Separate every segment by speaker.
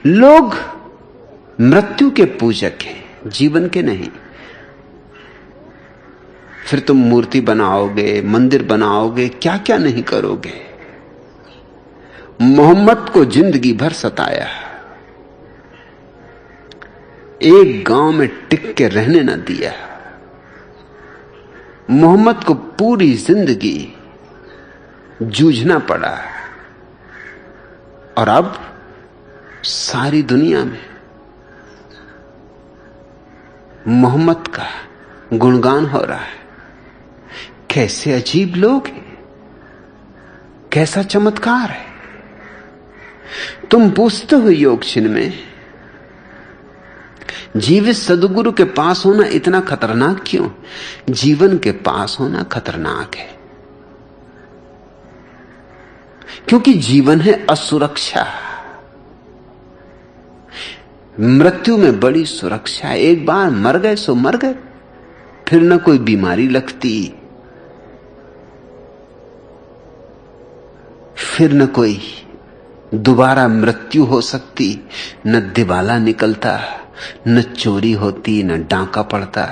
Speaker 1: लोग मृत्यु के पूजक हैं, जीवन के नहीं। फिर तुम मूर्ति बनाओगे, मंदिर बनाओगे, क्या क्या नहीं करोगे। मोहम्मद को जिंदगी भर सताया, एक गांव में टिक के रहने न दिया। मोहम्मद को पूरी जिंदगी जूझना पड़ा, और अब सारी दुनिया में मोहम्मद का गुणगान हो रहा है। कैसे अजीब लोग हैं, कैसा चमत्कार है। तुम पूछते हो योगक्षिण में, जीवित सदगुरु के पास होना इतना खतरनाक क्यों? जीवन के पास होना खतरनाक है, क्योंकि जीवन है असुरक्षा। मृत्यु में बड़ी सुरक्षा है। एक बार मर गए सो मर गए, फिर न कोई बीमारी लगती, फिर न कोई दोबारा मृत्यु हो सकती, न दिवाला निकलता, न चोरी होती, न डांका पड़ता।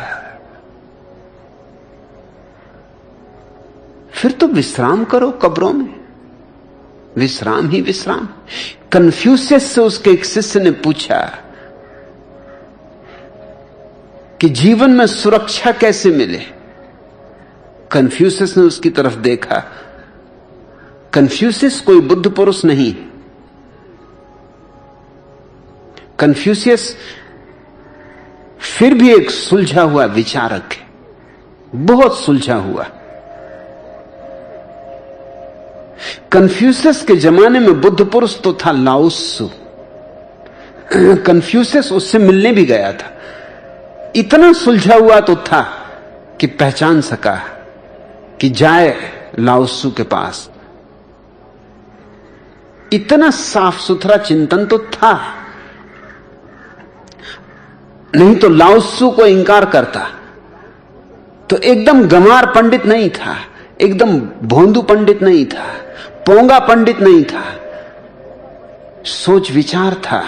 Speaker 1: फिर तो विश्राम करो कब्रों में, विश्राम ही विश्राम। कन्फ्यूशियस से उसके एक शिष्य ने पूछा कि जीवन में सुरक्षा कैसे मिले। कन्फ्यूशियस ने उसकी तरफ देखा। कन्फ्यूशियस कोई बुद्ध पुरुष नहीं। कन्फ्यूशियस फिर भी एक सुलझा हुआ विचारक है, बहुत सुलझा हुआ। कन्फ्यूशियस के जमाने में बुद्ध पुरुष तो था लाओत्सु। कन्फ्यूशियस उससे मिलने भी गया था। इतना सुलझा हुआ तो था कि पहचान सका कि जाए लाओत्सु के पास। इतना साफ सुथरा चिंतन तो था, नहीं तो लाओत्सु को इंकार करता। तो एकदम गंवार पंडित नहीं था, एकदम भोंदू पंडित नहीं था, पोंगा पंडित नहीं था। सोच विचार था,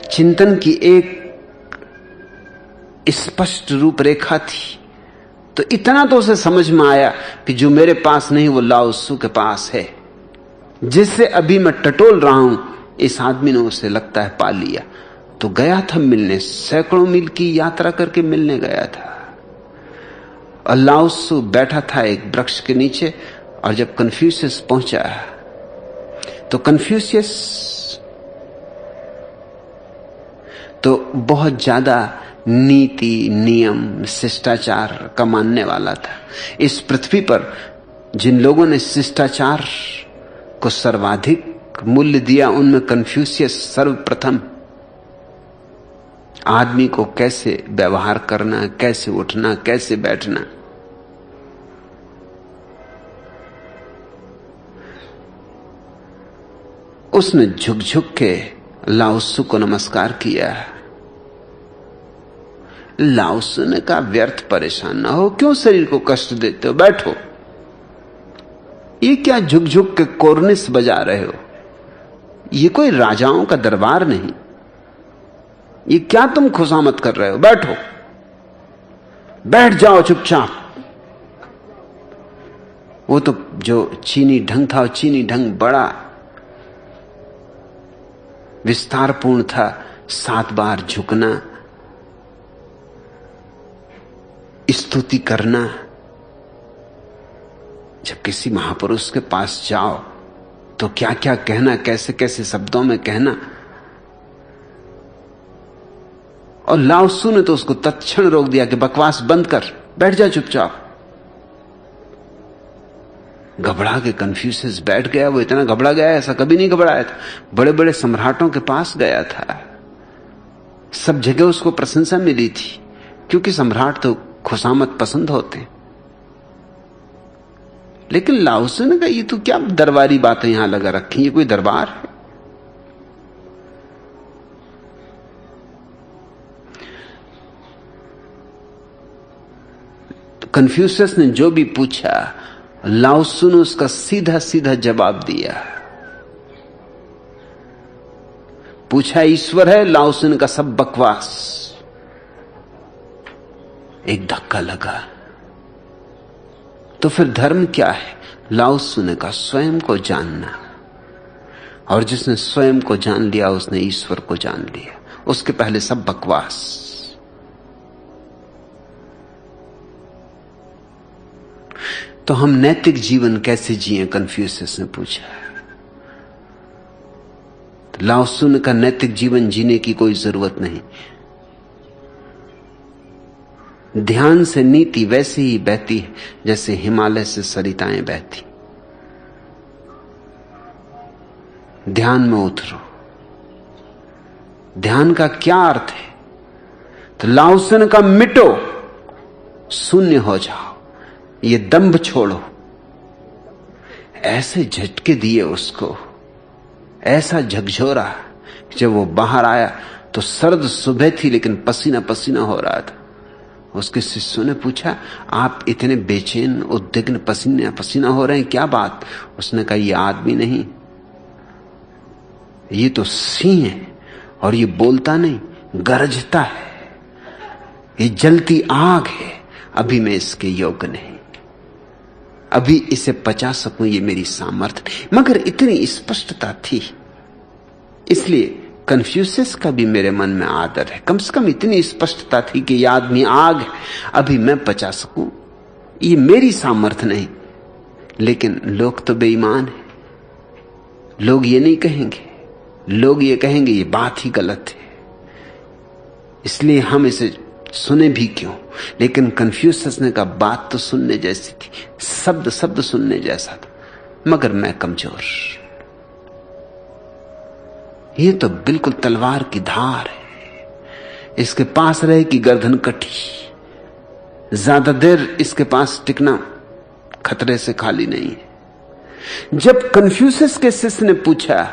Speaker 1: चिंतन की एक स्पष्ट रूपरेखा थी। तो इतना तो उसे समझ में आया कि जो मेरे पास नहीं वो लाओत्सु के पास है। जिससे अभी मैं टटोल रहा हूं, इस आदमी ने उसे लगता है पा लिया। तो गया था मिलने, सैकड़ों मील की यात्रा करके मिलने गया था। और लाओत्सु बैठा था एक वृक्ष के नीचे, और जब कन्फ्यूशियस पहुंचा तो कन्फ्यूशियस तो बहुत ज्यादा नीति, नियम, शिष्टाचार का मानने वाला था। इस पृथ्वी पर जिन लोगों ने शिष्टाचार को सर्वाधिक मूल्य दिया, उनमें कन्फ्यूशियस सर्वप्रथम। आदमी को कैसे व्यवहार करना, कैसे उठना, कैसे बैठना, उसने झुक झुक के लाओत्सु को नमस्कार किया। लाओत्सु ने कहा, व्यर्थ परेशान ना हो, क्यों शरीर को कष्ट देते हो, बैठो। ये क्या झुक झुक के कोर्निस बजा रहे हो? ये कोई राजाओं का दरबार नहीं। ये क्या तुम खुशामत कर रहे हो? बैठो, बैठ जाओ चुपचाप। वो तो जो चीनी ढंग था, चीनी ढंग बड़ा विस्तारपूर्ण था। 7 बार झुकना, स्तुति करना। जब किसी महापुरुष के पास जाओ तो क्या क्या कहना, कैसे कैसे शब्दों में कहना। और लाओत्सु ने तो उसको तत्क्षण रोक दिया कि बकवास बंद कर, बैठ जा चुपचाप। घबरा के कन्फ्यूशियस बैठ गया। वो इतना घबरा गया, ऐसा कभी नहीं घबराया था। बड़े बड़े सम्राटों के पास गया था, सब जगह उसको प्रशंसा मिली थी, क्योंकि सम्राट तो खुशामत पसंद होते। लेकिन लाओत्सु ने कहा, ये तो क्या दरबारी बातें यहां लगा रखी, ये कोई दरबार है? तो कन्फ्यूशियस ने जो भी पूछा, लाओत्सु ने उसका सीधा सीधा जवाब दिया। पूछा ईश्वर है? लाओसन का सब बकवास। एक धक्का लगा। तो फिर धर्म क्या है? लाओत्सु ने कहा स्वयं को जानना। और जिसने स्वयं को जान लिया उसने ईश्वर को जान लिया। उसके पहले सब बकवास। तो हम नैतिक जीवन कैसे जिए? कन्फ्यूशियस ने पूछा। तो लाओत्सु ने कहा नैतिक जीवन जीने की कोई जरूरत नहीं। ध्यान से नीति वैसे ही बहती है जैसे हिमालय से सरिताएं बहती। ध्यान में उतरो। ध्यान का क्या अर्थ है? तो लाओसन का मिटो, शून्य हो जाओ, ये दंभ छोड़ो। ऐसे झटके दिए उसको, ऐसा झकझोरा। जब वो बाहर आया तो सर्द सुबह थी लेकिन पसीना पसीना हो रहा था। उसके शिष्यों ने पूछा आप इतने बेचैन उद्विग्न पसीना पसीना हो रहे हैं, क्या बात? उसने कहा ये आदमी नहीं, ये तो सिंह है और ये बोलता नहीं, गरजता है। ये जलती आग है। अभी मैं इसके योग्य नहीं, अभी इसे पचा सकूं ये मेरी सामर्थ्य नहीं। मगर इतनी स्पष्टता थी, इसलिए कन्फ्यूशियस का भी मेरे मन में आदर है। कम से कम इतनी स्पष्टता थी कि यह आदमी आग है, अभी मैं पचा सकूं ये मेरी सामर्थ्य नहीं। लेकिन लोग तो बेईमान हैं। लोग ये नहीं कहेंगे, लोग ये कहेंगे ये बात ही गलत है, इसलिए हम इसे सुने भी क्यों। लेकिन कन्फ्यूशियस ने कहा बात तो सुनने जैसी थी, शब्द शब्द सुनने जैसा था, मगर मैं कमजोर। ये तो बिल्कुल तलवार की धार है, इसके पास रहे कि गर्दन कटी। ज्यादा देर इसके पास टिकना खतरे से खाली नहीं है। जब कन्फ्यूशियस के शिष्य ने पूछा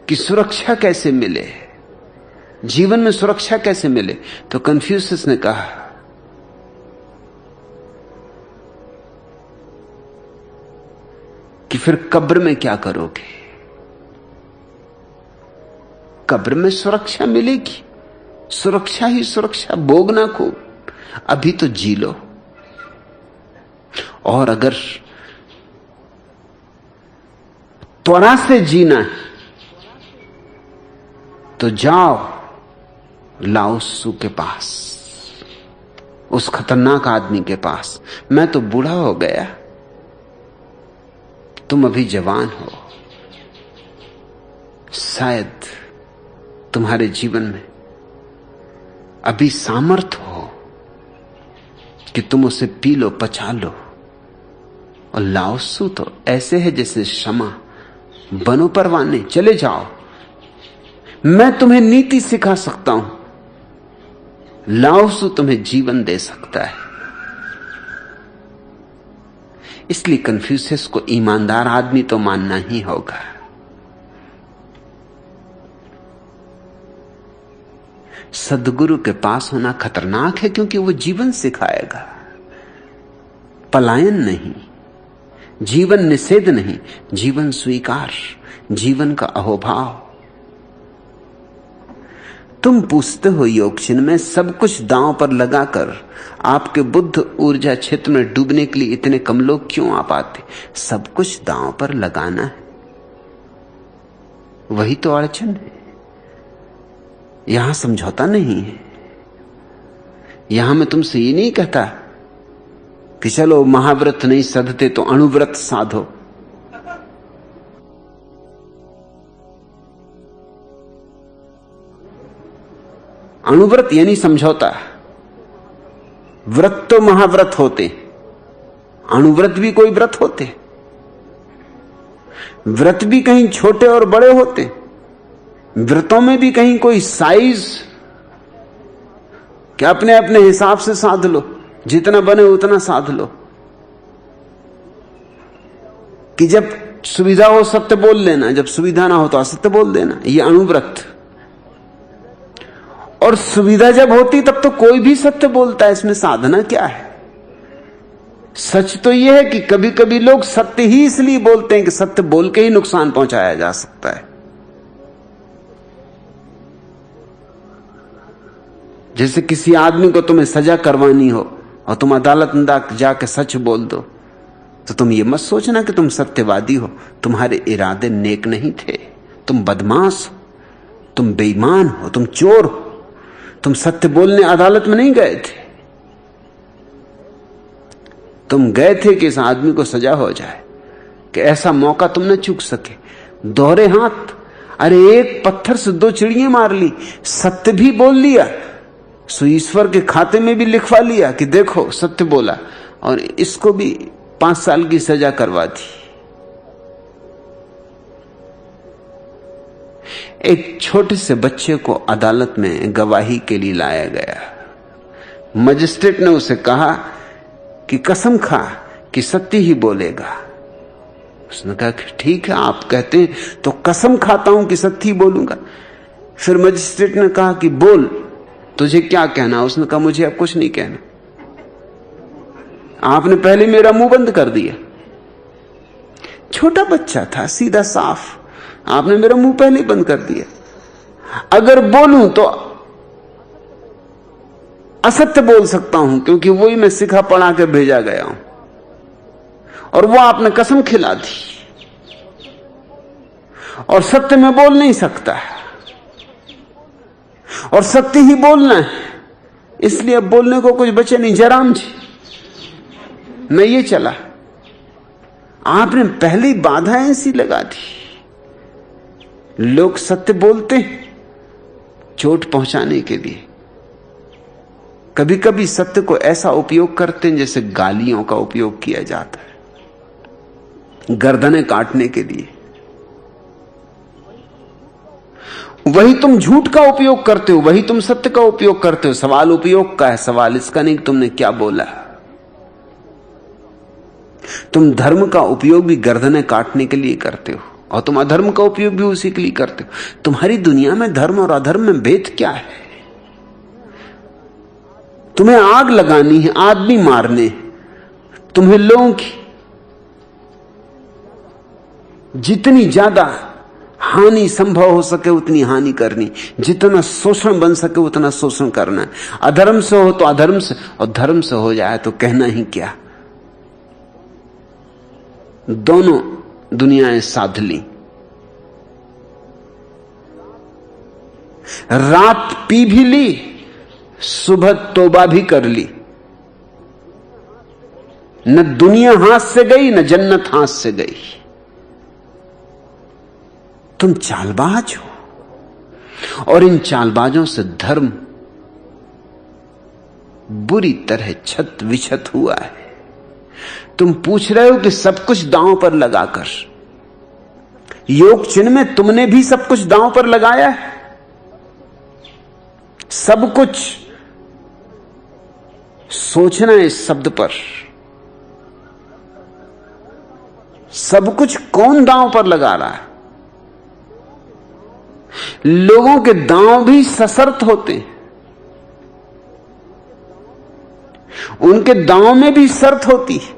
Speaker 1: कि सुरक्षा कैसे मिले, जीवन में सुरक्षा कैसे मिले, तो कन्फ्यूशियस ने कहा कि फिर कब्र में क्या करोगे? कब्र में सुरक्षा मिलेगी, सुरक्षा ही सुरक्षा, भोगना खूब, अभी तो जी लो। और अगर त्वरा से जीना है तो जाओ लाओत्सु के पास, उस खतरनाक आदमी के पास। मैं तो बूढ़ा हो गया, तुम अभी जवान हो, शायद तुम्हारे जीवन में अभी सामर्थ्य हो कि तुम उसे पी लो, पचा लो। और लाओत्सु तो ऐसे है जैसे क्षमा, बनो परवाने, चले जाओ, मैं तुम्हें नीति सिखा सकता हूं। लाओत्सु तुम्हें जीवन दे सकता है। इसलिए कन्फ्यूशियस को ईमानदार आदमी तो मानना ही होगा। सद्गुरु के पास होना खतरनाक है क्योंकि वो जीवन सिखाएगा, पलायन नहीं, जीवन निषेध नहीं, जीवन स्वीकार, जीवन का अहोभाव। तुम पूछते हो योगचिन में सब कुछ दांव पर लगाकर आपके बुद्ध ऊर्जा क्षेत्र में डूबने के लिए इतने कम लोग क्यों आ पाते? सब कुछ दांव पर लगाना है, वही तो अड़चन है। यहां समझौता नहीं है। यहां मैं तुमसे ये नहीं कहता कि चलो महाव्रत नहीं साधते तो अणुव्रत साधो। अणुव्रत यानी समझौता। व्रत तो महाव्रत होते, अणुव्रत भी कोई व्रत होते। व्रत भी कहीं छोटे और बड़े होते, व्रतों में भी कहीं कोई साइज क्या अपने अपने हिसाब से साध लो, जितना बने उतना साध लो, कि जब सुविधा हो सत्य बोल लेना, जब सुविधा ना हो तो असत्य बोल देना। ये अणुव्रत। और सुविधा जब होती तब तो कोई भी सत्य बोलता है, इसमें साधना क्या है? सच तो यह है कि कभी कभी लोग सत्य ही इसलिए बोलते हैं कि सत्य बोल के ही नुकसान पहुंचाया जा सकता है। जैसे किसी आदमी को तुम्हें सजा करवानी हो और तुम अदालत में जाके सच बोल दो, तो तुम ये मत सोचना कि तुम सत्यवादी हो। तुम्हारे इरादे नेक नहीं थे, तुम बदमाश हो, तुम बेईमान हो, तुम चोर हो। तुम सत्य बोलने अदालत में नहीं गए थे, तुम गए थे कि इस आदमी को सजा हो जाए, कि ऐसा मौका तुम न चूक सके। दोहरे हाथ, अरे एक पत्थर से 2 चिड़ियां मार ली। सत्य भी बोल लिया, सो ईश्वर के खाते में भी लिखवा लिया कि देखो सत्य बोला, और इसको भी 5 साल की सजा करवा दी। एक छोटे से बच्चे को अदालत में गवाही के लिए लाया गया। मजिस्ट्रेट ने उसे कहा कि कसम खा कि सत्य ही बोलेगा। उसने कहा कि ठीक है, आप कहते हैं तो कसम खाता हूं कि सत्य ही बोलूंगा। फिर मजिस्ट्रेट ने कहा कि बोल, तुझे क्या कहना? उसने कहा मुझे अब कुछ नहीं कहना, आपने पहले मेरा मुंह बंद कर दिया। छोटा बच्चा था, सीधा साफ, आपने मेरा मुंह पहले ही बंद कर दिया। अगर बोलूं तो असत्य बोल सकता हूं, क्योंकि वही मैं सिखा पढ़ा के भेजा गया हूं, और वो आपने कसम खिला दी, और सत्य में बोल नहीं सकता, और सत्य ही बोलना है, इसलिए अब बोलने को कुछ बचे नहीं। जयराम जी, मैं ये चला, आपने पहली बाधा ऐसी लगा दी। लोग सत्य बोलते हैं चोट पहुंचाने के लिए, कभी कभी सत्य को ऐसा उपयोग करते हैं जैसे गालियों का उपयोग किया जाता है, गर्दनें काटने के लिए। वही तुम झूठ का उपयोग करते हो, वही तुम सत्य का उपयोग करते हो। सवाल उपयोग का है, सवाल इसका नहीं कि तुमने क्या बोला। तुम धर्म का उपयोग भी गर्दनें काटने के लिए करते हो, और तुम अधर्म का उपयोग भी उसी के लिए करते हो। तुम्हारी दुनिया में धर्म और अधर्म में भेद क्या है? तुम्हें आग लगानी है, आदमी मारने, तुम्हें लोगों की जितनी ज्यादा हानि संभव हो सके उतनी हानि करनी, जितना शोषण बन सके उतना शोषण करना है। अधर्म से हो तो अधर्म से, और धर्म से हो जाए तो कहना ही क्या। दोनों दुनियाएं साध ली। रात पी भी ली, सुबह तौबा भी कर ली। न दुनिया हाथ से गई, न जन्नत हाथ से गई। तुम चालबाज हो, और इन चालबाजों से धर्म बुरी तरह छत विछत हुआ है। तुम पूछ रहे हो कि सब कुछ दांव पर लगाकर, योग चिन्ह में तुमने भी सब कुछ दांव पर लगाया है। सब कुछ सोचना है इस शब्द पर। सब कुछ कौन दांव पर लगा रहा है? लोगों के दांव भी सशर्त होते हैं, उनके दांव में भी शर्त होती है,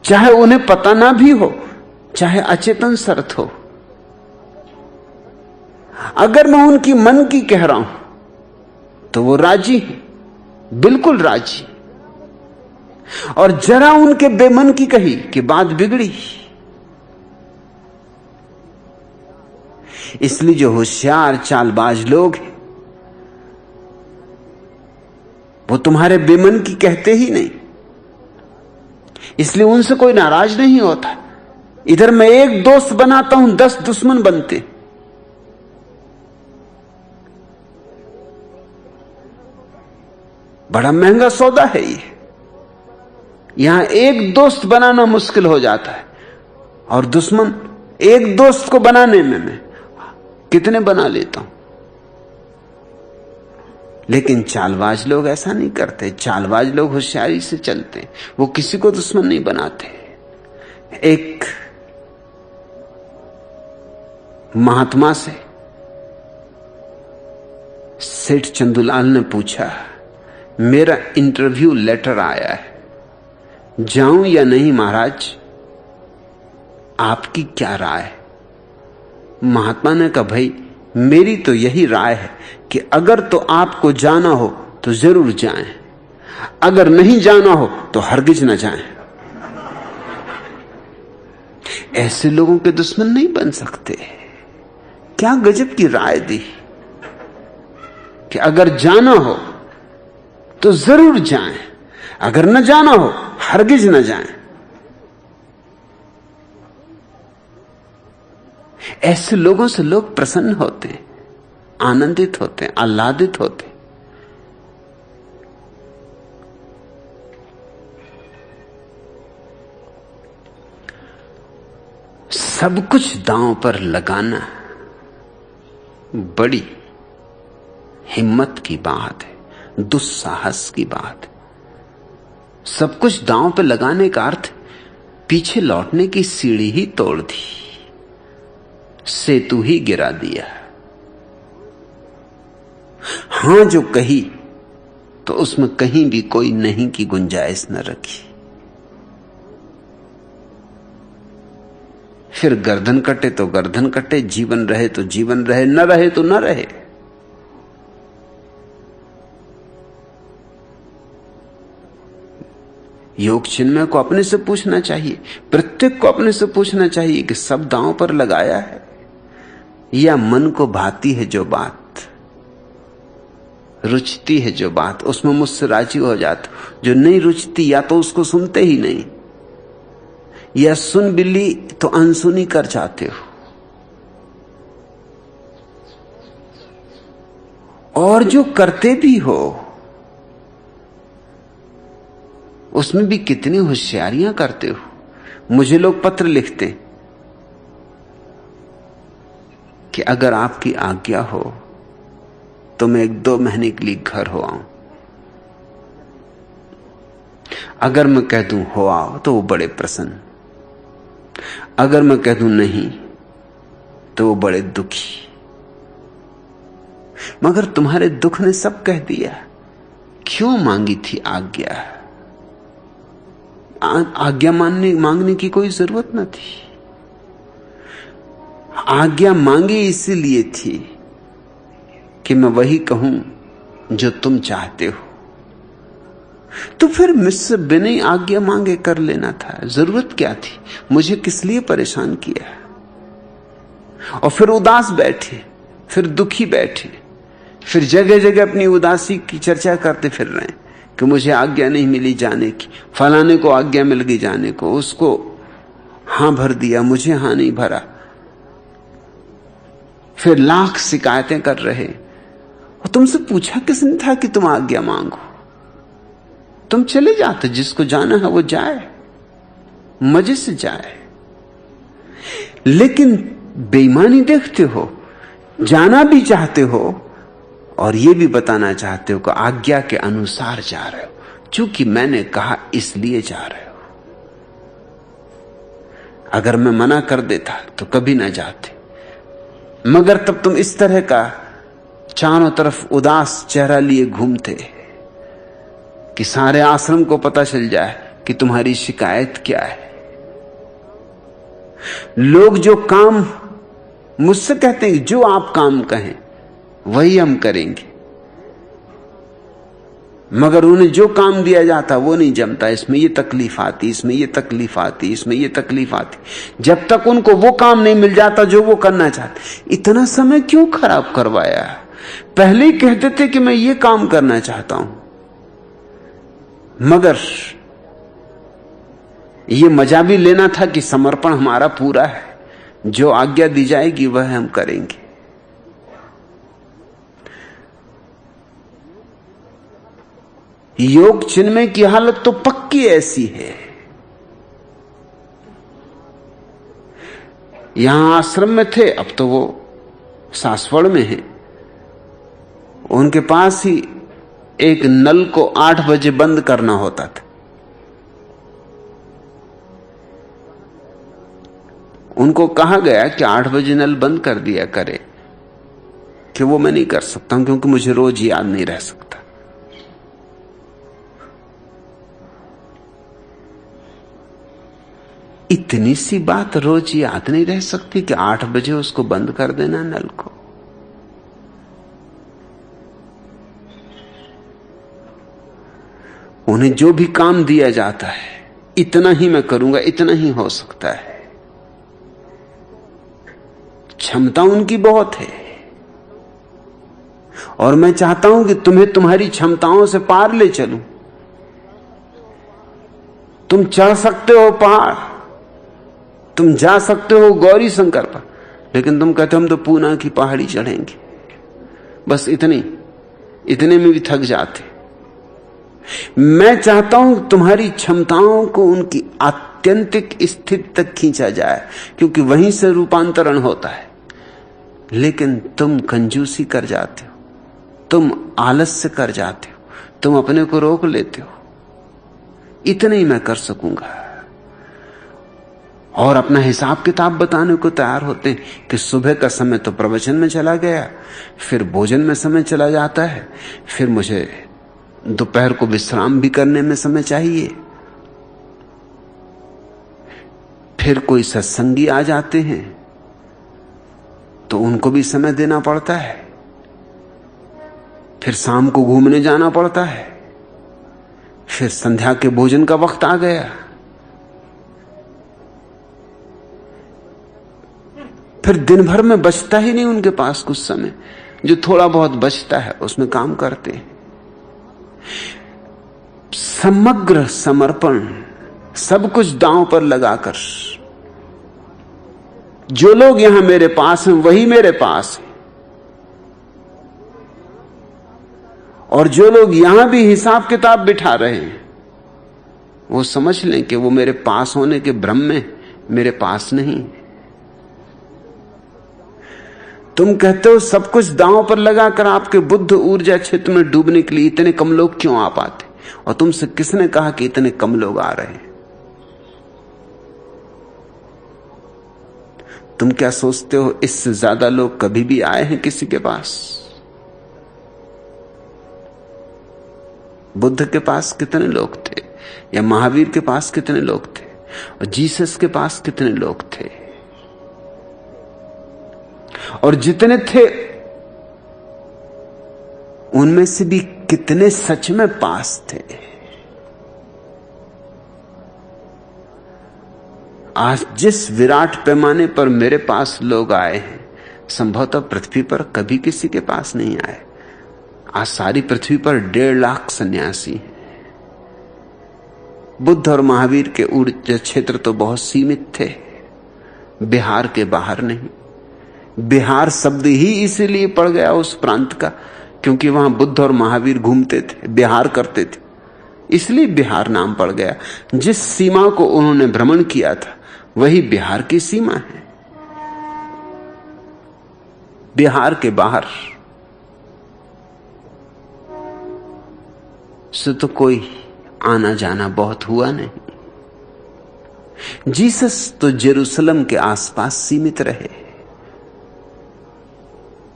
Speaker 1: चाहे उन्हें पता ना भी हो, चाहे अचेतन शर्त हो। अगर मैं उनकी मन की कह रहा हूं तो वो राजी है, बिल्कुल राजी, और जरा उनके बेमन की कही कि बात बिगड़ी। इसलिए जो होशियार चालबाज लोग हैं वो तुम्हारे बेमन की कहते ही नहीं, इसलिए उनसे कोई नाराज नहीं होता। इधर मैं एक दोस्त बनाता हूं, 10 दुश्मन बनते। बड़ा महंगा सौदा है ये। यहां एक दोस्त बनाना मुश्किल हो जाता है, और दुश्मन एक दोस्त को बनाने में मैं कितने बना लेता हूं। लेकिन चालबाज लोग ऐसा नहीं करते। चालबाज लोग होशियारी से चलते हैं, वो किसी को दुश्मन नहीं बनाते। एक महात्मा से सेठ चंदूलाल ने पूछा, मेरा इंटरव्यू लेटर आया है, जाऊं या नहीं महाराज, आपकी क्या राय? महात्मा ने कहा, भाई मेरी तो यही राय है कि अगर तो आपको जाना हो तो जरूर जाएं, अगर नहीं जाना हो तो हरगिज न जाएं। ऐसे लोगों के दुश्मन नहीं बन सकते। क्या गजब की राय दी कि अगर जाना हो तो जरूर जाएं, अगर न जाना हो हरगिज न जाएं। ऐसे लोगों से लोग प्रसन्न होते हैं, आनंदित होते हैं, आह्लादित होते हैं। सब कुछ दांव पर लगाना बड़ी हिम्मत की बात है, दुस्साहस की बात है। सब कुछ दांव पर लगाने का अर्थ पीछे लौटने की सीढ़ी ही तोड़ दी, सेतु ही गिरा दिया। हां जो कही तो उसमें कहीं भी कोई नहीं की गुंजाइश न रखी। फिर गर्दन कटे तो गर्दन कटे, जीवन रहे तो जीवन रहे, न रहे तो न रहे। योग चिन्मय को अपने से पूछना चाहिए, प्रत्येक को अपने से पूछना चाहिए कि सब दांव पर लगाया है या मन को भाती है जो बात, रुचती है जो बात, उसमें मुझसे राजी हो जाते। जो नहीं रुचती या तो उसको सुनते ही नहीं, या सुन भी ली तो अनसुनी कर जाते हो। और जो करते भी हो उसमें भी कितनी होशियारियां करते हो। मुझे लोग पत्र लिखते हैं कि अगर आपकी आज्ञा हो तो मैं 1-2 महीने के लिए घर हो आऊं। अगर मैं कह दूं हो आओ तो वो बड़े प्रसन्न, अगर मैं कह दूं नहीं तो वो बड़े दुखी। मगर तुम्हारे दुख ने सब कह दिया, क्यों मांगी थी आज्ञा? आज्ञा मांगने की कोई जरूरत न थी। आज्ञा मांगी इसीलिए थी कि मैं वही कहूं जो तुम चाहते हो। तो फिर मुझसे बिना आज्ञा मांगे कर लेना था, जरूरत क्या थी? मुझे किस लिए परेशान किया? और फिर उदास बैठे, फिर दुखी बैठे, फिर जगह जगह अपनी उदासी की चर्चा करते फिर रहे हैं कि मुझे आज्ञा नहीं मिली जाने की, फलाने को आज्ञा मिल गई जाने को, उसको हां भर दिया, मुझे हां नहीं भरा। फिर लाख शिकायतें कर रहे। और तुमसे पूछा किसने था कि तुम आज्ञा मांगो? तुम चले जाते, जिसको जाना है वो जाए, मजे से जाए। लेकिन बेईमानी देखते हो, जाना भी चाहते हो और ये भी बताना चाहते हो कि आज्ञा के अनुसार जा रहे हो, क्योंकि मैंने कहा इसलिए जा रहे हो। अगर मैं मना कर देता तो कभी ना जाते। मगर तब तुम इस तरह का चारों तरफ उदास चेहरा लिए घूमते कि सारे आश्रम को पता चल जाए कि तुम्हारी शिकायत क्या है। लोग जो काम मुझसे कहते हैं, जो आप काम कहें वही हम करेंगे, मगर उन्हें जो काम दिया जाता वो नहीं जमता। इसमें ये तकलीफ आती, इसमें ये तकलीफ आती, इसमें ये तकलीफ आती। जब तक उनको वो काम नहीं मिल जाता जो वो करना चाहते। इतना समय क्यों खराब करवाया? पहले ही कहते थे कि मैं ये काम करना चाहता हूं, मगर ये मजा भी लेना था कि समर्पण हमारा पूरा है, जो आज्ञा दी जाएगी वह हम करेंगे। योग चिन्मय की हालत तो पक्की ऐसी है। यहां आश्रम में थे, अब तो वो सासवड़ में है। उनके पास ही एक नल को 8 बजे बंद करना होता था। उनको कहा गया कि 8 बजे नल बंद कर दिया करे, कि वो मैं नहीं कर सकता हूं क्योंकि मुझे रोज याद नहीं रह सकता। इतनी सी बात रोज याद नहीं रह सकती कि 8 बजे उसको बंद कर देना नल को। उन्हें जो भी काम दिया जाता है इतना ही मैं करूंगा, इतना ही हो सकता है। क्षमता उनकी बहुत है और मैं चाहता हूं कि तुम्हें तुम्हारी क्षमताओं से पार ले चलूं। तुम चढ़ सकते हो पहाड़, तुम जा सकते हो गौरी शंकर पर, लेकिन तुम कहते हम तो पूना की पहाड़ी चढ़ेंगे। बस इतने में भी थक जाते। मैं चाहता हूं तुम्हारी क्षमताओं को उनकी आत्यंतिक स्थिति तक खींचा जाए, क्योंकि वहीं से रूपांतरण होता है। लेकिन तुम कंजूसी कर जाते हो, तुम आलस्य कर जाते हो, तुम अपने को रोक लेते हो। इतने ही मैं कर सकूंगा। और अपना हिसाब किताब बताने को तैयार होते हैं कि सुबह का समय तो प्रवचन में चला गया, फिर भोजन में समय चला जाता है, फिर मुझे दोपहर को विश्राम भी करने में समय चाहिए, फिर कोई सत्संगी आ जाते हैं तो उनको भी समय देना पड़ता है, फिर शाम को घूमने जाना पड़ता है, फिर संध्या के भोजन का वक्त आ गया, फिर दिन भर में बचता ही नहीं उनके पास कुछ समय। जो थोड़ा बहुत बचता है उसमें काम करते हैं। समग्र समर्पण, सब कुछ दांव पर लगाकर। जो लोग यहां मेरे पास हैं वही मेरे पास हैं, और जो लोग यहां भी हिसाब किताब बिठा रहे हैं वो समझ लें कि वो मेरे पास होने के भ्रम में मेरे पास नहीं। तुम कहते हो सब कुछ दांव पर लगाकर आपके बुद्ध ऊर्जा क्षेत्र में डूबने के लिए इतने कम लोग क्यों आ पाते, और तुमसे किसने कहा कि इतने कम लोग आ रहे हैं? तुम क्या सोचते हो इससे ज्यादा लोग कभी भी आए हैं किसी के पास? बुद्ध के पास कितने लोग थे, या महावीर के पास कितने लोग थे, और जीसस के पास कितने लोग थे? और जितने थे उनमें से भी कितने सच में पास थे? आज जिस विराट पैमाने पर मेरे पास लोग आए हैं, संभवतः पृथ्वी पर कभी किसी के पास नहीं आए। आज सारी पृथ्वी पर 1.5 लाख सन्यासी हैं। बुद्ध और महावीर के ऊर्जा क्षेत्र तो बहुत सीमित थे, बिहार के बाहर नहीं। बिहार शब्द ही इसीलिए पड़ गया उस प्रांत का क्योंकि वहां बुद्ध और महावीर घूमते थे, बिहार करते थे, इसलिए बिहार नाम पड़ गया। जिस सीमा को उन्होंने भ्रमण किया था वही बिहार की सीमा है। बिहार के बाहर से तो कोई आना जाना बहुत हुआ नहीं। जीसस तो जेरूसलम के आसपास सीमित रहे।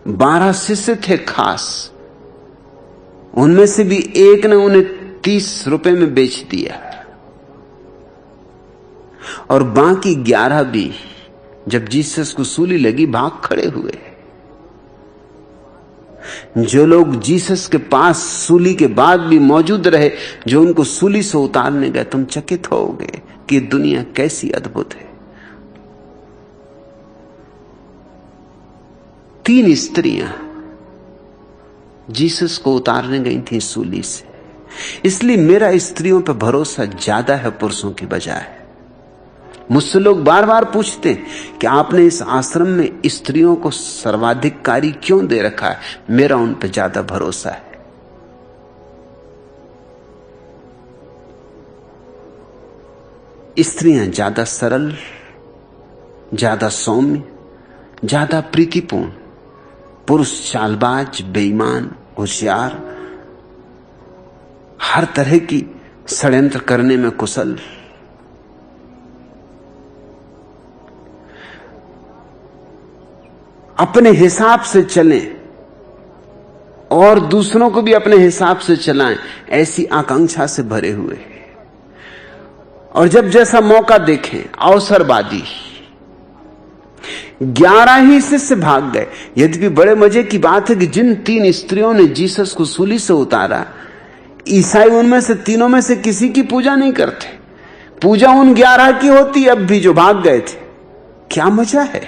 Speaker 1: 12 शिष्य थे खास, उनमें से भी एक ने उन्हें 30 रुपए में बेच दिया, और बाकी 11 भी जब जीसस को सूली लगी भाग खड़े हुए। जो लोग जीसस के पास सूली के बाद भी मौजूद रहे, जो उनको सूली से उतारने गए, तुम चकित होगे कि दुनिया कैसी अद्भुत है। 3 स्त्रियां जीसस को उतारने गई थी सूली से। इसलिए मेरा स्त्रियों पर भरोसा ज्यादा है पुरुषों की बजाय। मुझसे लोग बार बार पूछते हैं कि आपने इस आश्रम में स्त्रियों को सर्वाधिक कार्य क्यों दे रखा है। मेरा उन पर ज्यादा भरोसा है। स्त्रियां ज्यादा सरल, ज्यादा सौम्य, ज्यादा प्रीतिपूर्ण, पुरुष चालबाज, बेईमान, होशियार, हर तरह की षड्यंत्र करने में कुशल। अपने हिसाब से चलें और दूसरों को भी अपने हिसाब से चलाएं, ऐसी आकांक्षा से भरे हुए। और जब जैसा मौका देखें, अवसरवादी। 11 ही शिष्य भाग गए। यद्यपि बड़े मजे की बात है कि जिन 3 स्त्रियों ने जीसस को सूली से उतारा, ईसाई उनमें से तीनों में से किसी की पूजा नहीं करते। पूजा उन 11 की होती अब भी जो भाग गए थे। क्या मजा है।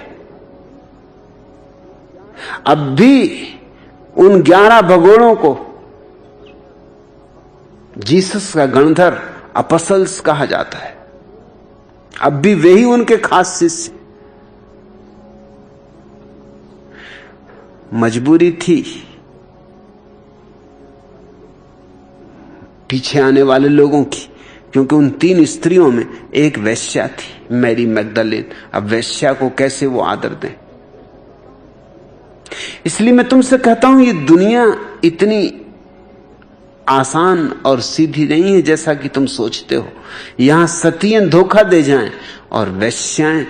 Speaker 1: अब भी उन 11 भगोड़ों को जीसस का गणधर अपसल्स कहा जाता है। अब भी वे ही उनके खास शिष्य। मजबूरी थी पीछे आने वाले लोगों की, क्योंकि उन 3 स्त्रियों में एक वेश्या थी, मैरी मैगदलेन। अब वेश्या को कैसे वो आदर दें। इसलिए मैं तुमसे कहता हूं, ये दुनिया इतनी आसान और सीधी नहीं है जैसा कि तुम सोचते हो। यहां सतियन धोखा दे जाएं और वेश्याएं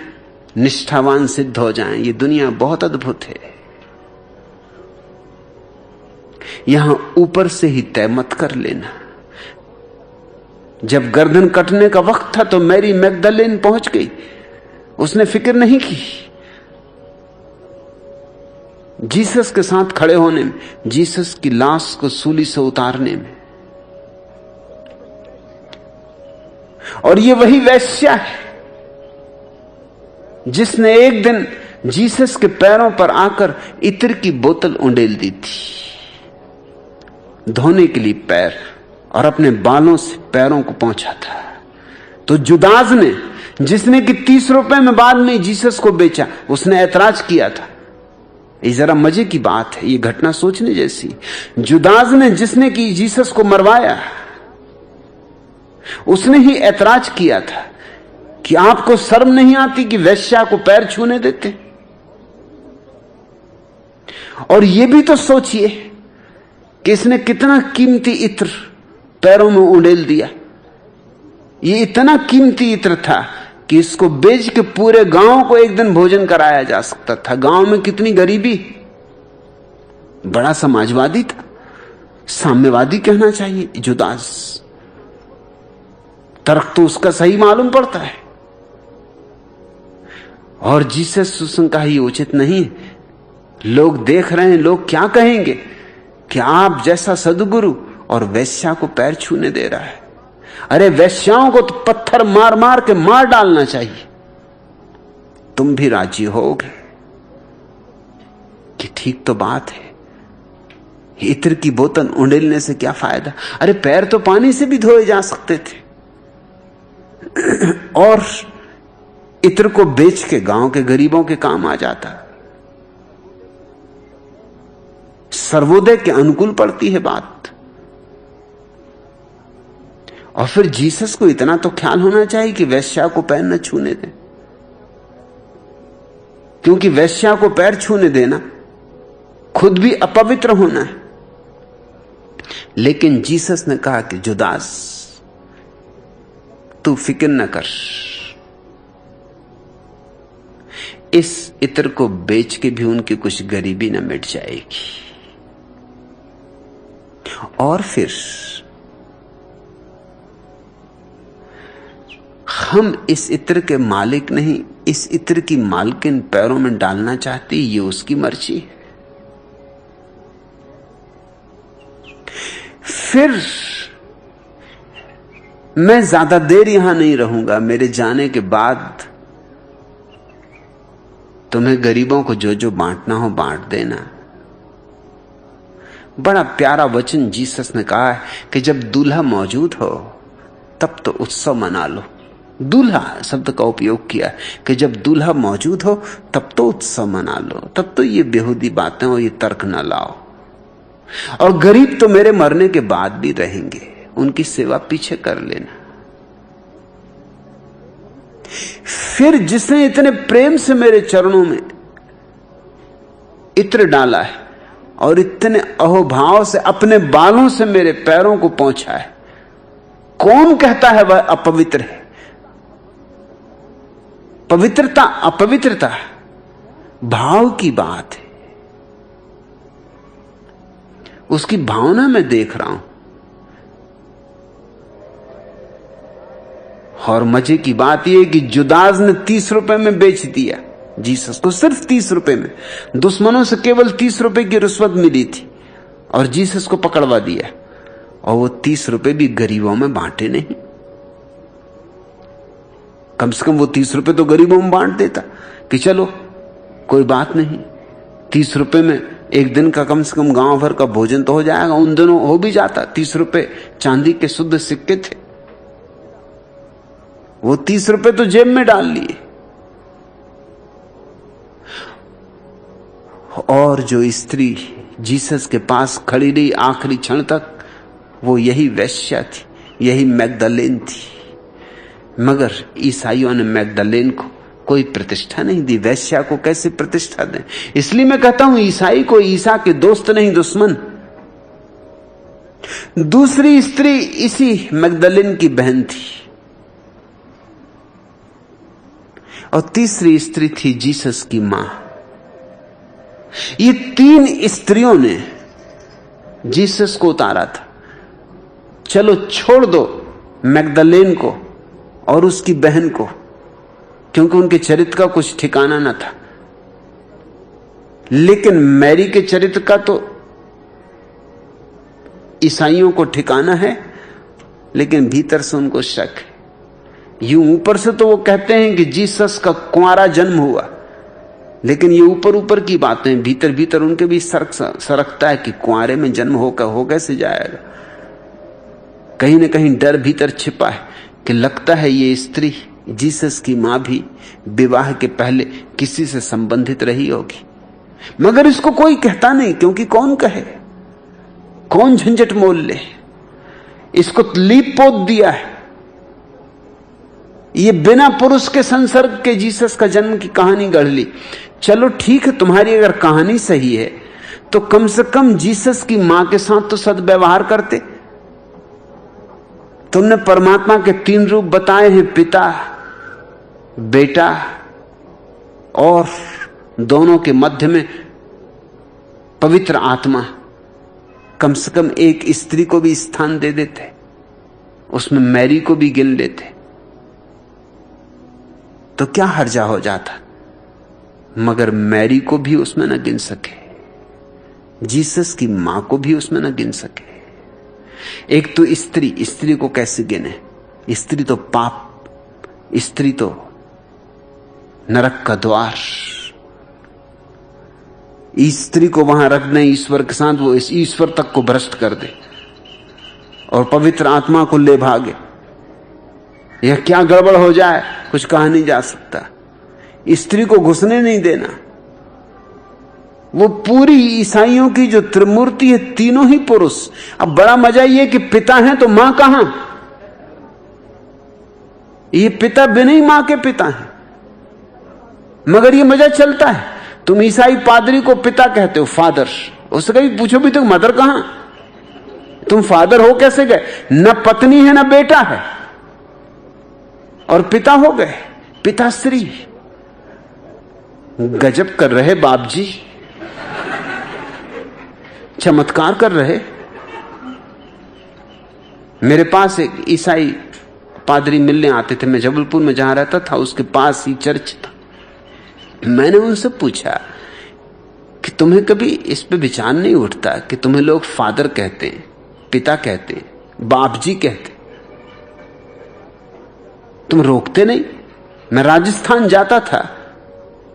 Speaker 1: निष्ठावान सिद्ध हो जाएं। ये दुनिया बहुत अद्भुत है। यहां ऊपर से ही तय मत कर लेना। जब गर्दन कटने का वक्त था तो मैरी मैगदलेन पहुंच गई। उसने फिक्र नहीं की जीसस के साथ खड़े होने में, जीसस की लाश को सूली से उतारने में। और ये वही वेश्या है जिसने एक दिन जीसस के पैरों पर आकर इत्र की बोतल उंडेल दी थी, धोने के लिए पैर, और अपने बालों से पैरों को पहुंचा था। तो जुदास ने, जिसने कि 30 रुपए में बाद में जीसस को बेचा, उसने ऐतराज किया था। ये जरा मजे की बात है, ये घटना सोचने जैसी। जुदास ने, जिसने कि जीसस को मरवाया, उसने ही ऐतराज किया था कि आपको शर्म नहीं आती कि वेश्या को पैर छूने देते। और ये भी तो सोचिए कि इसने कितना कीमती इत्र पैरों में उंडेल दिया। ये इतना कीमती इत्र था कि इसको बेच के पूरे गांव को एक दिन भोजन कराया जा सकता था। गांव में कितनी गरीबी। बड़ा समाजवादी था, साम्यवादी कहना चाहिए जुदास। तर्क तो उसका सही मालूम पड़ता है। और जीसस उसने कहा ये उचित नहीं। लोग देख रहे हैं, लोग क्या कहेंगे कि आप जैसा सद्गुरु और वेश्या को पैर छूने दे रहा है। अरे वेश्याओं को तो पत्थर मार मार के मार डालना चाहिए। तुम भी राजी होगे कि ठीक तो बात है, इत्र की बोतल उंडेलने से क्या फायदा। अरे पैर तो पानी से भी धोए जा सकते थे। और इत्र को बेच के गांव के गरीबों के काम आ जाता। सर्वोदय के अनुकूल पड़ती है बात। और फिर जीसस को इतना तो ख्याल होना चाहिए कि वेश्या को पैर न छूने दें, क्योंकि वेश्या को पैर छूने देना खुद भी अपवित्र होना है। लेकिन जीसस ने कहा कि जुदास, तू फिक्र न कर, इस इत्र को बेच के भी उनकी कुछ गरीबी न मिट जाएगी। और फिर हम इस इत्र के मालिक नहीं, इस इत्र की मालकिन पैरों में डालना चाहती, ये उसकी मर्जी है। फिर मैं ज्यादा देर यहां नहीं रहूंगा। मेरे जाने के बाद तुम्हें गरीबों को जो जो बांटना हो बांट देना। बड़ा प्यारा वचन जीसस ने कहा है कि जब दूल्हा मौजूद हो तब तो उत्सव मना लो। दूल्हा शब्द का उपयोग किया कि जब दूल्हा मौजूद हो तब तो उत्सव मना लो, तब तो ये बेहुदी बातें और ये तर्क न लाओ। और गरीब तो मेरे मरने के बाद भी रहेंगे, उनकी सेवा पीछे कर लेना। फिर जिसने इतने प्रेम से मेरे चरणों में इत्र डाला है और इतने अहोभाव से अपने बालों से मेरे पैरों को पोंछा है, कौन कहता है वह अपवित्र है? पवित्रता अपवित्रता भाव की बात है। उसकी भावना मैं देख रहा हूं। और मजे की बात यह कि जुदास ने 30 रुपए में बेच दिया जीसस को, सिर्फ 30 रुपए में। दुश्मनों से केवल 30 रुपए की रिश्वत मिली थी और जीसस को पकड़वा दिया। और वो 30 रुपए भी गरीबों में बांटे नहीं। कम से कम वो 30 रुपए तो गरीबों में बांट देता कि चलो कोई बात नहीं, 30 रुपए में एक दिन का कम से कम गांव भर का भोजन तो हो जाएगा। उन दिनों हो भी जाता। 30 रुपए चांदी के शुद्ध सिक्के थे। वो 30 रुपए तो जेब में डाल लिए। और जो स्त्री जीसस के पास खड़ी रही आखिरी क्षण तक, वो यही वेश्या थी, यही मैगदलेन थी। मगर ईसाइयों ने मैगदलेन को कोई प्रतिष्ठा नहीं दी। वेश्या को कैसे प्रतिष्ठा दें? इसलिए मैं कहता हूं ईसाई को ईसा के दोस्त नहीं, दुश्मन। दूसरी स्त्री इसी मैगदलेन की बहन थी और तीसरी स्त्री थी जीसस की मां। ये 3 स्त्रियों ने जीसस को उतारा था। चलो छोड़ दो मैगदलेन को और उसकी बहन को, क्योंकि उनके चरित्र का कुछ ठिकाना न था। लेकिन मैरी के चरित्र का तो ईसाइयों को ठिकाना है, लेकिन भीतर से उनको शक है। यूं ऊपर से तो वो कहते हैं कि जीसस का कुंवारा जन्म हुआ, लेकिन ये ऊपर ऊपर की बातें, भीतर भीतर उनके भी सरकता है कि कुंवारे में जन्म हो कैसे जाएगा। कहीं ना कहीं डर भीतर छिपा है कि लगता है ये स्त्री जीसस की मां भी विवाह के पहले किसी से संबंधित रही होगी। मगर इसको कोई कहता नहीं, क्योंकि कौन कहे, कौन झंझट मोल ले। इसको लीप पोत दिया है। ये बिना पुरुष के संसर्ग के जीसस का जन्म की कहानी गढ़ ली। चलो ठीक है, तुम्हारी अगर कहानी सही है तो कम से कम जीसस की मां के साथ तो सद्व्यवहार करते। तुमने परमात्मा के 3 रूप बताए हैं, पिता, बेटा और दोनों के मध्य में पवित्र आत्मा। कम से कम एक स्त्री को भी स्थान दे देते, उसमें मैरी को भी गिन लेते तो क्या हर्जा हो जाता। मगर मैरी को भी उसमें न गिन सके, जीसस की मां को भी उसमें न गिन सके। एक तो स्त्री को कैसे गिने? स्त्री तो पाप, स्त्री तो नरक का द्वार। स्त्री को वहां रख दें ईश्वर के साथ, वो इस ईश्वर तक को भ्रष्ट कर दे और पवित्र आत्मा को ले भागे। यह क्या गड़बड़ हो जाए कुछ कहा नहीं जा सकता। स्त्री को घुसने नहीं देना। वो पूरी ईसाइयों की जो त्रिमूर्ति है, तीनों ही पुरुष। अब बड़ा मजा ये कि पिता है तो मां कहां? ये पिता बिना ही मां के पिता है। मगर ये मजा चलता है। तुम ईसाई पादरी को पिता कहते हो, फादर। उससे कभी पूछो भी तो मदर कहां? तुम फादर हो कैसे गए? न पत्नी है न बेटा है और पिता हो गए, पिताश्री। गजब कर रहे बाप जी, चमत्कार कर रहे। मेरे पास एक ईसाई पादरी मिलने आते थे। मैं जबलपुर में जहां रहता था उसके पास ही चर्च था। मैंने उनसे पूछा कि तुम्हें कभी इस पे विचार नहीं उठता कि तुम्हें लोग फादर कहते हैं, पिता कहते हैं, बाप जी कहते, तुम रोकते नहीं? मैं राजस्थान जाता था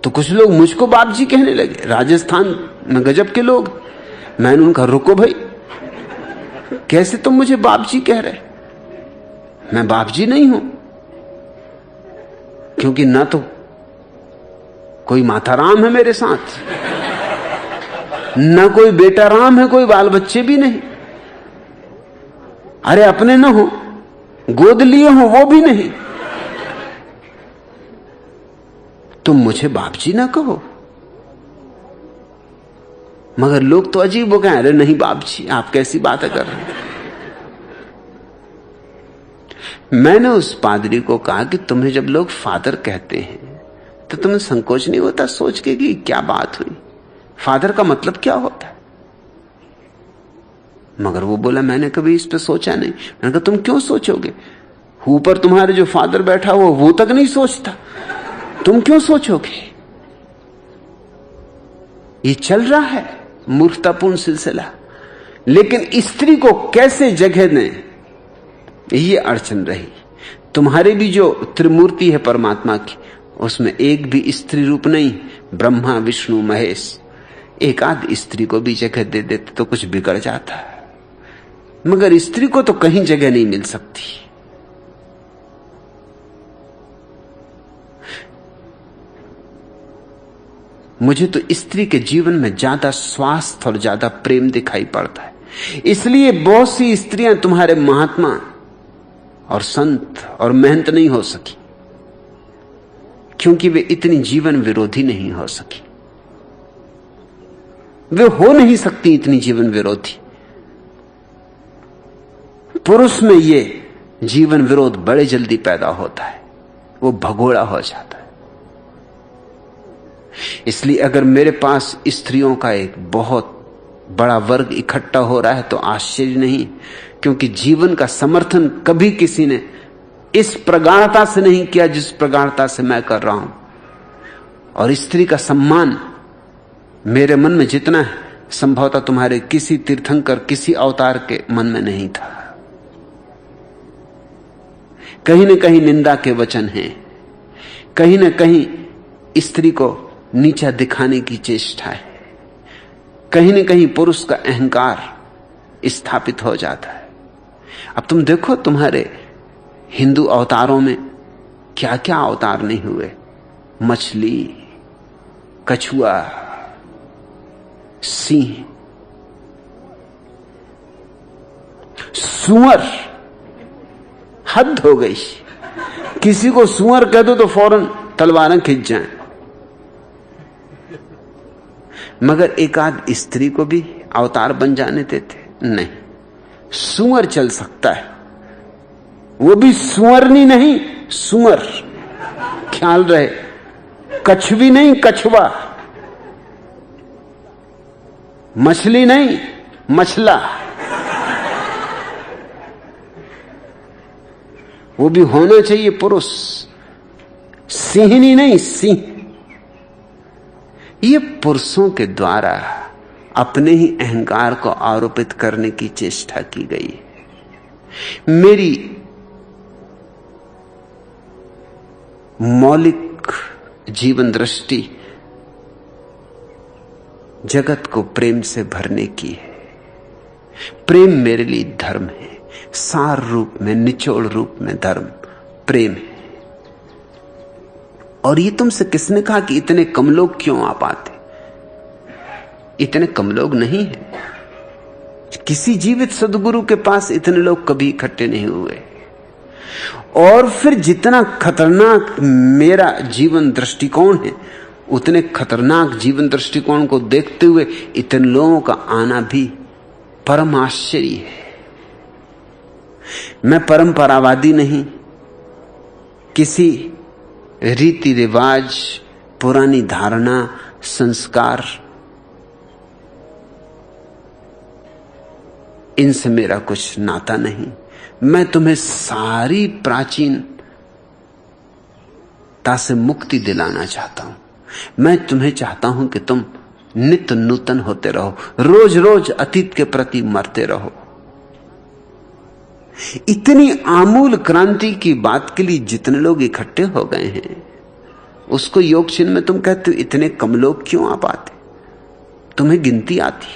Speaker 1: तो कुछ लोग मुझको बाप जी कहने लगे। राजस्थान में गजब के लोग। मैंने उनका रुको भाई, कैसे तुम मुझे बाप जी कह रहे? मैं बाप जी नहीं हूं, क्योंकि ना तो कोई माता राम है मेरे साथ, ना कोई बेटा राम है, कोई बाल बच्चे भी नहीं। अरे अपने न हो, गोद लिए हो वो भी नहीं। तुम मुझे बाप जी ना कहो। मगर लोग तो अजीब हो गए। अरे नहीं बाप जी, आप कैसी बातें कर रहे हैं? मैंने उस पादरी को कहा कि तुम्हें जब लोग फादर कहते हैं तो तुम्हें संकोच नहीं होता सोच के कि क्या बात हुई, फादर का मतलब क्या होता है? मगर वो बोला मैंने कभी इस पे सोचा नहीं। मैंने कहा तुम क्यों सोचोगे? ऊपर तुम्हारे जो फादर बैठा हुआ वो तक नहीं सोचता, तुम क्यों सोचोगे? ये चल रहा है मूर्खतापूर्ण सिलसिला लेकिन स्त्री को कैसे जगह दें, ये अड़चन रही। तुम्हारे भी जो त्रिमूर्ति है परमात्मा की, उसमें एक भी स्त्री रूप नहीं, ब्रह्मा विष्णु महेश। एक आध स्त्री को भी जगह दे देते तो कुछ बिगड़ जाता है, मगर स्त्री को तो कहीं जगह नहीं मिल सकती। मुझे तो स्त्री के जीवन में ज्यादा स्वास्थ्य और ज्यादा प्रेम दिखाई पड़ता है। इसलिए बहुत सी स्त्रियां तुम्हारे महात्मा और संत और महंत नहीं हो सकी, क्योंकि वे इतनी जीवन विरोधी नहीं हो सकी। वे हो नहीं सकती इतनी जीवन विरोधी। पुरुष में ये जीवन विरोध बड़े जल्दी पैदा होता है, वो भगोड़ा हो जाता है। इसलिए अगर मेरे पास स्त्रियों का एक बहुत बड़ा वर्ग इकट्ठा हो रहा है तो आश्चर्य नहीं, क्योंकि जीवन का समर्थन कभी किसी ने इस प्रगाढ़ता से नहीं किया जिस प्रगाढ़ता से मैं कर रहा हूं। और स्त्री का सम्मान मेरे मन में जितना है, संभवतः तुम्हारे किसी तीर्थंकर, किसी अवतार के मन में नहीं था। कहीं न कहीं निंदा के वचन हैं, कहीं न कहीं स्त्री को नीचा दिखाने की चेष्टा है, कहीं न कहीं पुरुष का अहंकार स्थापित हो जाता है। अब तुम देखो तुम्हारे हिंदू अवतारों में क्या क्या अवतार नहीं हुए। मछली, कछुआ, सिंह, सुअर। हद हो गई, किसी को सुअर कह दो तो फौरन तलवारें खिंच जाएं। मगर एक आध स्त्री को भी अवतार बन जाने देते नहीं। सुअर चल सकता है, वो भी सुअरनी नहीं, सुअर, ख्याल रहे, कछुवी नहीं, कछुआ, मछली नहीं, मछला। वो भी होना चाहिए पुरुष, सिंहनी नहीं, सिंह। ये पुरुषों के द्वारा अपने ही अहंकार को आरोपित करने की चेष्टा की गई है। मेरी मौलिक जीवन दृष्टि जगत को प्रेम से भरने की है। प्रेम मेरे लिए धर्म है, सार रूप में, निचोड़ रूप में धर्म प्रेम है। और ये तुमसे किसने कहा कि इतने कम लोग क्यों आ पाते? इतने कम लोग नहीं है, किसी जीवित सदगुरु के पास इतने लोग कभी इकट्ठे नहीं हुए। और फिर जितना खतरनाक मेरा जीवन दृष्टिकोण है, उतने खतरनाक जीवन दृष्टिकोण को देखते हुए इतने लोगों का आना भी परम आश्चर्य है। मैं परंपरावादी नहीं, किसी रीति रिवाज, पुरानी धारणा, संस्कार, इनसे मेरा कुछ नाता नहीं। मैं तुम्हें सारी प्राचीनता से मुक्ति दिलाना चाहता हूं। मैं तुम्हें चाहता हूं कि तुम नित्य नूतन होते रहो, रोज रोज अतीत के प्रति मरते रहो। इतनी आमूल क्रांति की बात के लिए जितने लोग इकट्ठे हो गए हैं, उसको योग चिन्ह में तुम कहते हो इतने कम लोग क्यों आ पाते? तुम्हें गिनती आती?